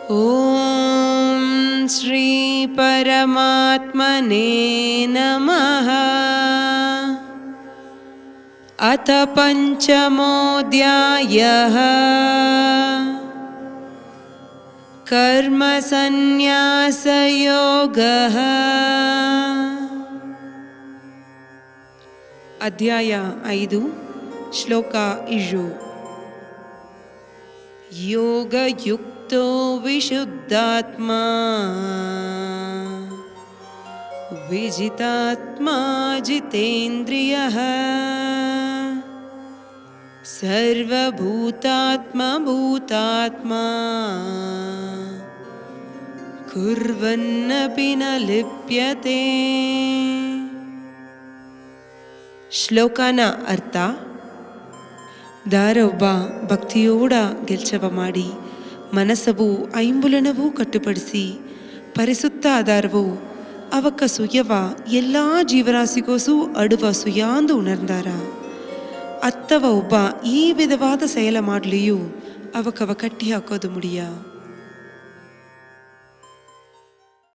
ಓಂ ಶ್ರೀ ಪರಮಾತ್ಮನೇ ನಮಃ. ಅಥ ಪಂಚಮೋಧ್ಯಾಯಃ. ಕರ್ಮ ಸನ್ಯಾಸ ಯೋಗಃ. ಅಧ್ಯಾಯ 5 ಶ್ಲೋಕ 7. ಯೋಗಯುಕ್ತೋ ವಿಶುದ್ಧಾತ್ಮಾ ವಿಜಿತಾತ್ಮಾ ಜಿತೇಂದ್ರಿಯಃ ಸರ್ವಭೂತಾತ್ಮ ಭೂತಾತ್ಮಾ ಕುರ್ವನ್ನಪಿ ನ ಲಿಪ್ಯತೆ. ಶ್ಲೋಕನ ಅರ್ಥ: ದಾರೊಬ್ಬ ಭಕ್ತಿಯೋಡ ಗೆಲ್ಚವ ಮಾಡಿ ಮನಸ್ಸವು ಐಂಬುಲನವೂ ಕಟ್ಟುಪಡಿಸಿ ಪರಿಸುತ್ತ ಆಧಾರವು ಅವಕ್ಕ ಸುಯವ ಎಲ್ಲ ಜೀವರಾಶಿಗೋಸು ಅಡುವ ಸುಯಾಂದು ಉಣರ್ದಾರ. ಅತ್ತವ ಒಬ್ಬ ಈ ವಿಧವಾದ செயಲ ಮಾಡಲಿಯೂ ಅವಕ್ಕವ ಕಟ್ಟಿ ಹಾಕೋದು ಮುಡಿಯ.